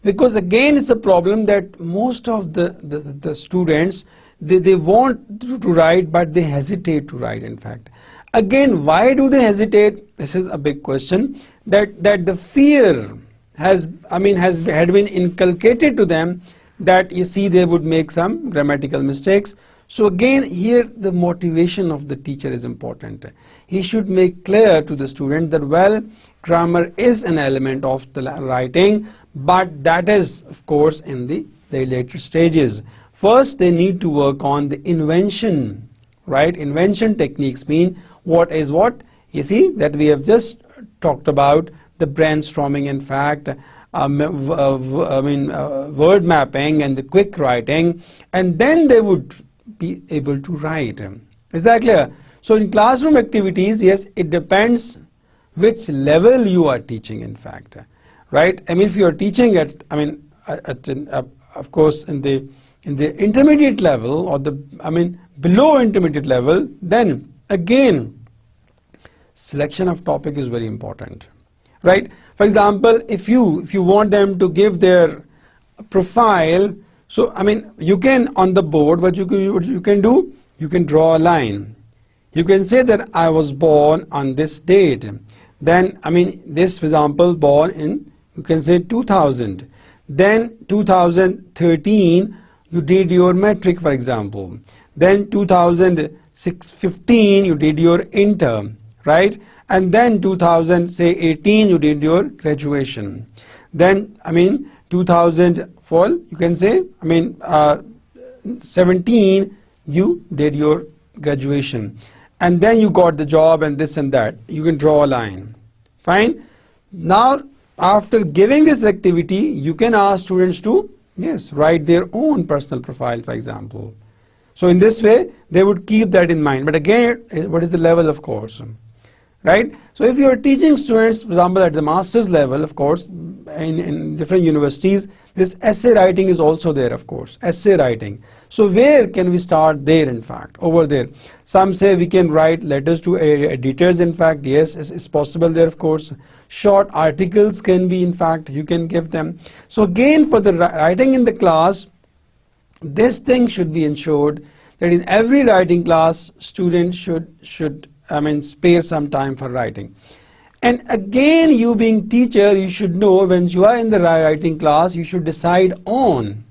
because again it's a problem that most of the students, they want to write, but they hesitate to write, in fact. Again, why do they hesitate? This is a big question. That the fear had been inculcated to them, that you see they would make some grammatical mistakes. So again, here the motivation of the teacher is important. He should make clear to the student that, well, grammar is an element of the writing, but that is, of course, in the the later stages. First, they need to work on the invention, right? Invention techniques mean what is what? You see that we have just talked about the brainstorming, in fact, word mapping and the quick writing, and then they would be able to write. Is that clear? So in classroom activities, yes, it depends which level you are teaching, in fact, right? I mean, if you are teaching at, of course, in the intermediate level or below intermediate level, then again, selection of topic is very important, right? For example, if you want them to give their profile, so you can on the board, what you can do, you can draw a line. You can say that I was born on this date. Then this, for example, born in, you can say 2000. Then 2013 you did your metric, for example. Then 2015 you did your intern, right? And then 2018 you did your graduation. Then 2004 you can say 17 you did your graduation, and then you got the job and this and that. You can draw a line. Fine. Now after giving this activity, you can ask students to write their own personal profile, for example. So in this way they would keep that in mind. But again, what is the level, of course, right? So if you are teaching students, for example, at the master's level, of course, in different universities, this essay writing is also there, of course, essay writing. So where can we start? There, in fact, over there. Some say we can write letters to editors, in fact, yes, it's possible there, of course. Short articles can be, in fact, you can give them. So again, for the writing in the class, this thing should be ensured that in every writing class, students should spare some time for writing. And again, you being teacher, you should know when you are in the writing class, you should decide on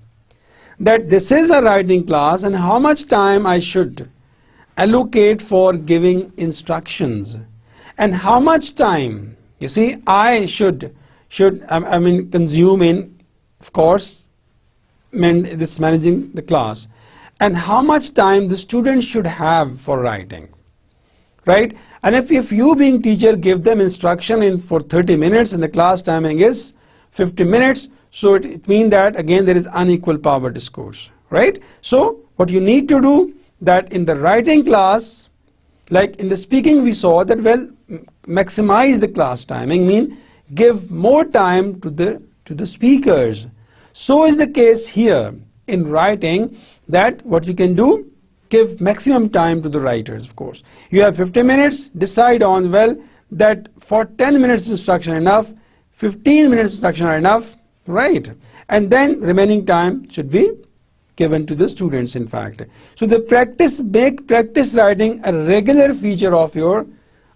that this is a writing class and how much time I should allocate for giving instructions, and how much time, you see, I should consume in, of course, managing the class, and how much time the student should have for writing, right? And if you being teacher give them instruction for 30 minutes and the class timing is 50 minutes, so it means that again there is unequal power discourse, right? So what you need to do, that in the writing class, like in the speaking we saw that, well, maximize the class timing, mean give more time to the speakers. So is the case here in writing, that what you can do, give maximum time to the writers, of course. You have 50 minutes, decide on, well, that for 10 minutes instruction enough, 15 minutes instruction are enough, right? And then remaining time should be given to the students, in fact. So the make practice writing a regular feature of your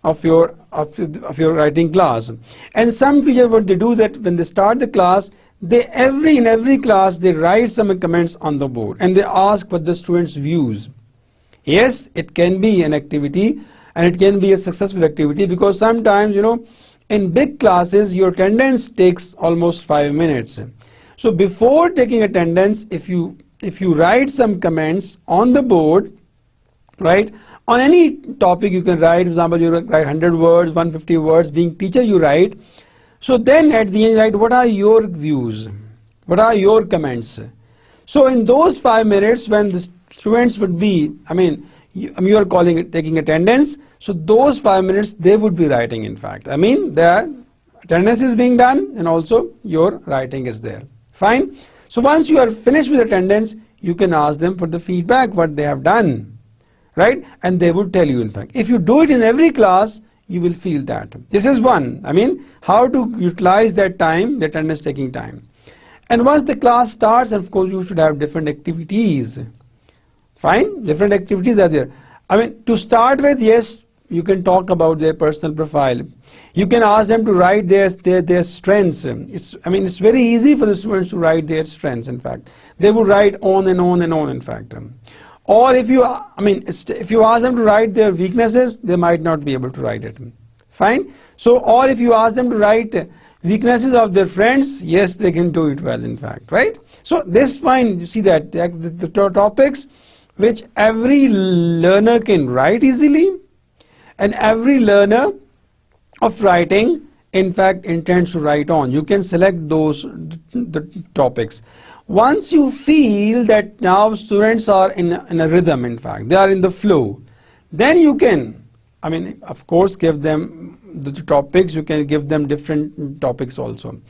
writing class. And some teachers, what they do, that when they start the class, in every class they write some comments on the board and they ask for the students' views. Yes, it can be an activity and it can be a successful activity, because sometimes, in big classes your attendance takes almost 5 minutes. So before taking attendance, if you write some comments on the board, right, on any topic you can write, for example, you write 100 words, 150 words, being teacher you write. So then at the end, write what are your views, what are your comments. So in those 5 minutes when the students would be, you are calling it taking attendance, so those 5 minutes they would be writing, in fact. Their attendance is being done and also your writing is there. Fine. So once you are finished with attendance, you can ask them for the feedback, what they have done, right? And they would tell you, in fact. If you do it in every class, you will feel that. This is one, how to utilize that time, the attendance taking time. And once the class starts, of course, you should have different activities. Fine, different activities are there. To start with, yes, you can talk about their personal profile. You can ask them to write their strengths. It's very easy for the students to write their strengths, in fact. They would write on and on and on, in fact. Or if you ask them to write their weaknesses, they might not be able to write it. Fine. So, or if you ask them to write weaknesses of their friends, yes, they can do it well, in fact, right? So this fine, you see that the topics which every learner can write easily, and every learner of writing, in fact, intends to write on. You can select those the topics. Once you feel that now students are in a rhythm, in fact, they are in the flow, then you can, I mean, of course, give them the topics. You can give them different topics also.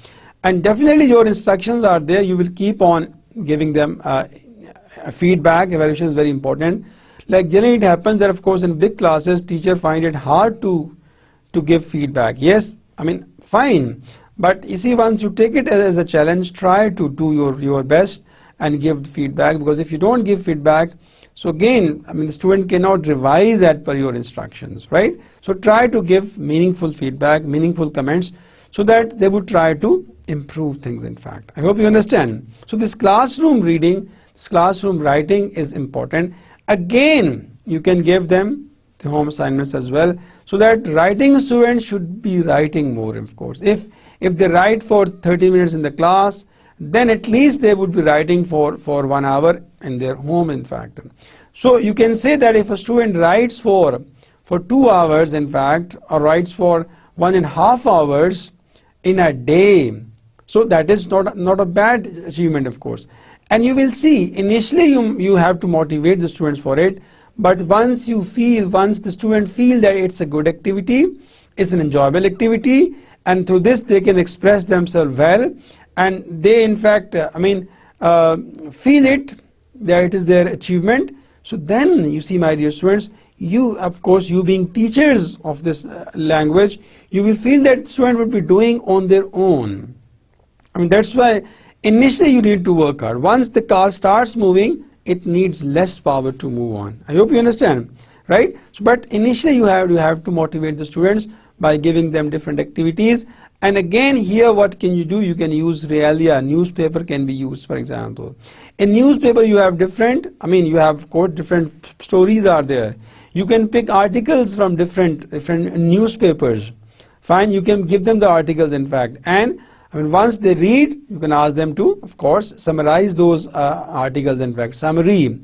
And definitely your instructions are there. You will keep on giving them feedback. Evaluation is very important. Like generally it happens that, of course, in big classes, teachers find it hard to give feedback. Yes, I mean, fine. But you see, once you take it as a challenge, try to do your best and give feedback, because if you don't give feedback, so again, I mean, the student cannot revise as per your instructions, right? So try to give meaningful feedback, meaningful comments, so that they would try to improve things, in fact. I hope you understand. So this classroom reading, this classroom writing is important. Again, you can give them the home assignments as well, so that writing students should be writing more, of course. If they write for 30 minutes in the class, then at least they would be writing for 1 hour in their home, in fact. So you can say that if a student writes for 2 hours, in fact, or writes for 1.5 hours in a day, so that is not a bad achievement, of course. And you will see, initially you have to motivate the students for it, but once the student feel that it's a good activity, it's an enjoyable activity, and through this they can express themselves well, and they in fact, feel it, that it is their achievement. So then you see, my dear students, you, of course, you being teachers of this language, you will feel that student will be doing on their own. I mean, that's why initially you need to work hard. Once the car starts moving, it needs less power to move on. I hope you understand, right? So, but initially you have to motivate the students by giving them different activities. And again, here what can you do? You can use realia, newspaper can be used, for example. In newspaper you have different, you have, of course, different stories are there. You can pick articles from different newspapers. Fine, you can give them the articles, in fact. And once they read, you can ask them to, of course, summarize those articles, in fact, summary,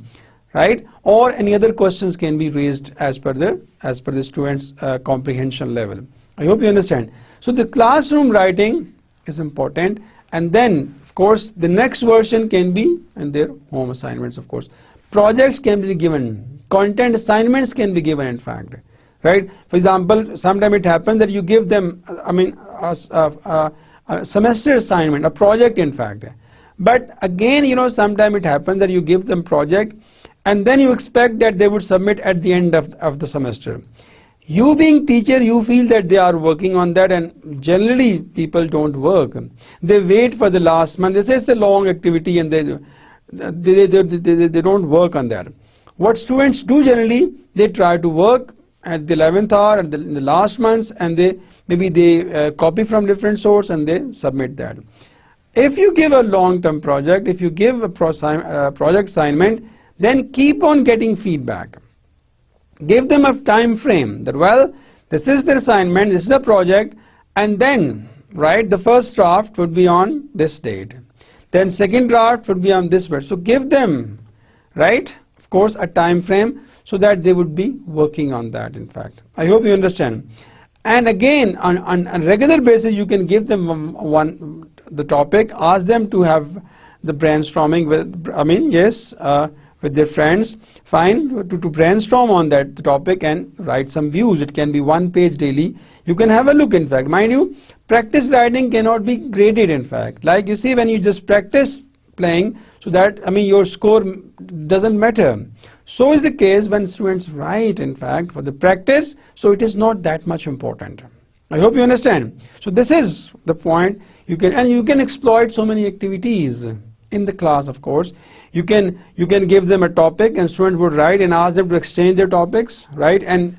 right? Or any other questions can be raised as per the student's comprehension level. I hope you understand. So the classroom writing is important, and then, of course, the next version can be in their home assignments, of course. Projects can be given, content assignments can be given, in fact, right? For example, sometimes it happens that you give them, a semester assignment, a project, in fact. But again, sometimes it happens that you give them project, and then you expect that they would submit at the end of the semester. You being teacher, you feel that they are working on that, and generally people don't work. They wait for the last month. They say it's a long activity, and they don't work on that. What students do generally, they try to work at the 11th hour, in the last months, and they copy from different source and they submit that. If you give a long-term project, if you give a project assignment, then keep on getting feedback. Give them a time frame that, well, this is the assignment, this is the project, and then, right, the first draft would be on this date. Then second draft would be on this date. So give them, right, of course, a time frame so that they would be working on that, in fact. I hope you understand. And again, on a regular basis, you can give them the topic, ask them to have the brainstorming with their friends, fine, to brainstorm on the topic and write some views. It can be 1 page daily. You can have a look, in fact. Mind you, practice writing cannot be graded, in fact. Like you see, when you just practice playing, so that, your score doesn't matter. So is the case when students write, in fact, for the practice, so it is not that much important. I hope you understand. So this is the point. You can exploit so many activities in the class, of course. You can give them a topic, and students would write and ask them to exchange their topics, right? And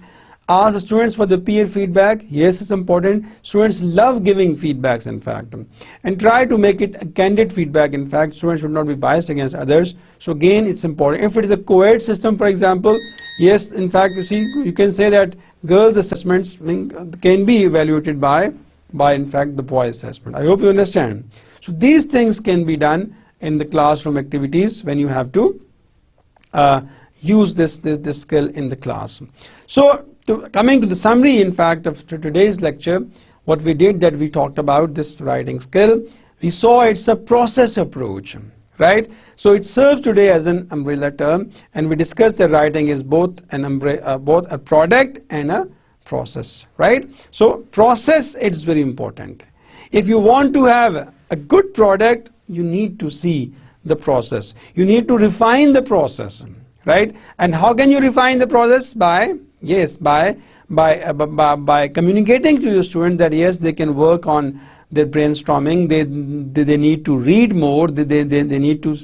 ask the students for the peer feedback. Yes, it's important. Students love giving feedbacks, in fact. And try to make it a candid feedback. In fact, students should not be biased against others. So again, it's important. If it is a co-ed system, for example, yes, in fact, you can say that girls' assessments can be evaluated by by in fact the voice assessment. I hope you understand. So these things can be done in the classroom activities when you have to use this skill in the class. So coming to the summary in fact of today's lecture, what we did, that we talked about this writing skill. We saw it's a process approach, right? So it serves today as an umbrella term, and we discussed that writing is both both a product and a process, right? So process, it's very important. If you want to have a good product, you need to see the process. You need to refine the process, right? And how can you refine the process? By communicating to your students that yes, they can work on their brainstorming, they need to read more, they need to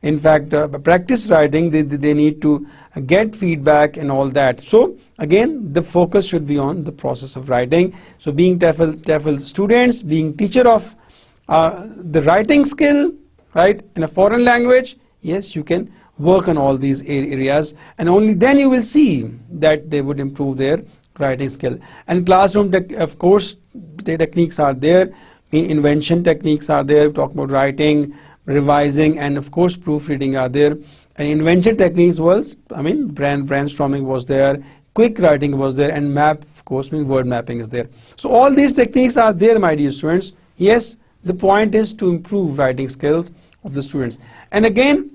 in fact practice writing, they need to get feedback and all that. So again, the focus should be on the process of writing. So being TEFL students, being teacher of the writing skill, right, in a foreign language, yes, you can work on all these areas, and only then you will see that they would improve their writing skill. And classroom, of course, the techniques are there, invention techniques are there, talk about writing, revising, and of course proofreading are there. And invention techniques was, I mean, brainstorming was there, quick writing was there, and map, of course, word mapping is there. So all these techniques are there, my dear students. Yes, the point is to improve writing skills of the students. And again,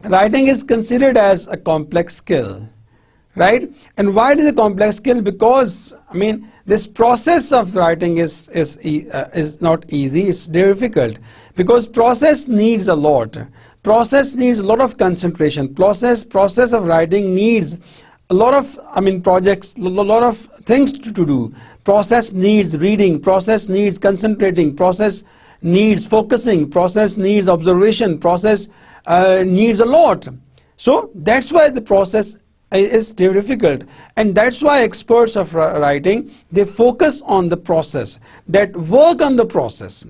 writing is considered as a complex skill, right? And why it is a complex skill? Because I mean, this process of writing is not easy, it's difficult, because process needs a lot. Process needs a lot of concentration. Process of writing needs a lot of, I mean, projects, a lot of things to do. Process needs reading, process needs concentrating, process needs focusing, process needs observation, process needs a lot. So that's why the process is difficult, and that's why experts of writing, they focus on the process, that work on the process,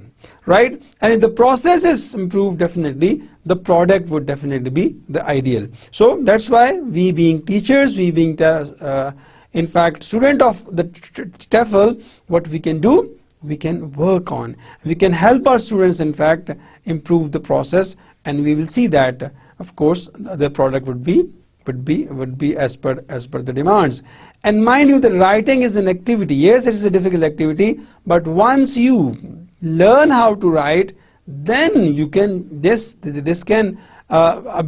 right? And if the process is improved, definitely the product would definitely be the ideal. So that's why we being teachers, we being in fact student of the TEFL, what we can do, we can work on, we can help our students in fact improve the process, and we will see that of course the product would be as per the demands. And mind you, the writing is an activity. Yes, it is a difficult activity, but once you learn how to write, then you can this can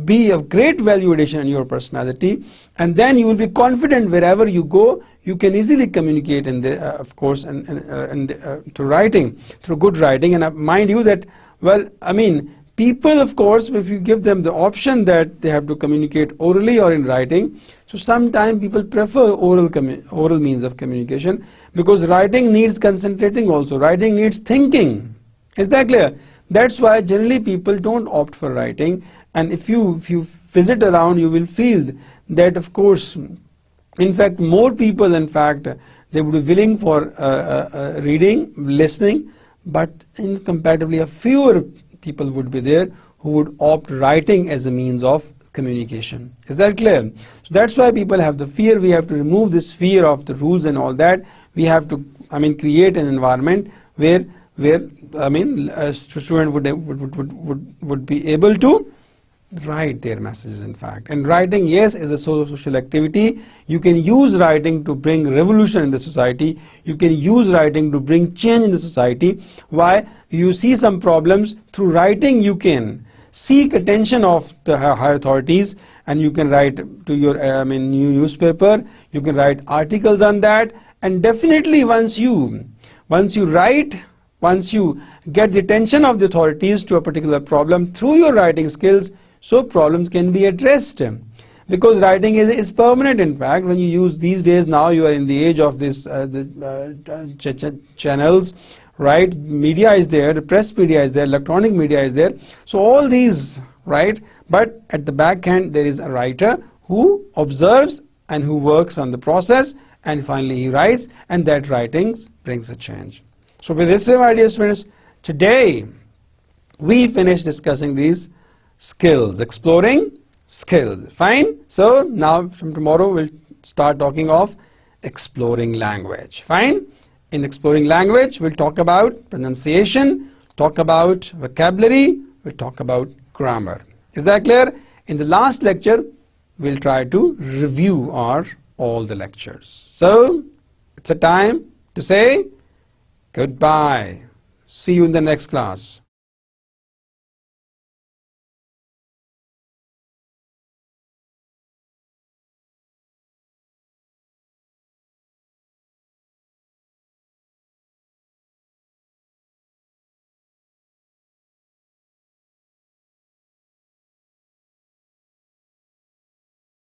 be of great value addition in your personality, and then you will be confident wherever you go. You can easily communicate in the of course through writing, through good writing. And mind you that, well, I mean, people, of course, if you give them the option that they have to communicate orally or in writing, so sometimes people prefer oral means of communication, because writing needs concentrating also, writing needs thinking. Is that clear? That's why generally people don't opt for writing. And if you visit around, you will feel that of course, in fact, more people, in fact, they would be willing for reading, listening, but in comparatively a fewer people would be there who would opt writing as a means of communication. Is that clear? So that's why people have the fear. We have to remove this fear of the rules and all that. We have to, I mean, create an environment where I mean, a student would be able to write their messages, in fact. And writing, yes, is a social activity. You can use writing to bring revolution in the society. You can use writing to bring change in the society. Why? You see some problems, through writing you can seek attention of the higher authorities, and you can write to your newspaper, you can write articles on that, and definitely once you write, once you get the attention of the authorities to a particular problem through your writing skills, so problems can be addressed. Because writing is permanent, in fact. When you use these days, now you are in the age of this channels, right? Media is there, the press media is there, electronic media is there. So all these, right? But at the back end, there is a writer who observes and who works on the process, and finally he writes, and that writing brings a change. So with this, my dear students, today we finished discussing these skills, exploring skills. Fine. So now from tomorrow we'll start talking of exploring language. Fine. In exploring language, we'll talk about pronunciation, talk about vocabulary, we'll talk about grammar. Is that clear? In the last lecture, we'll try to review all the lectures. So, it's a time to say goodbye. See you in the next class.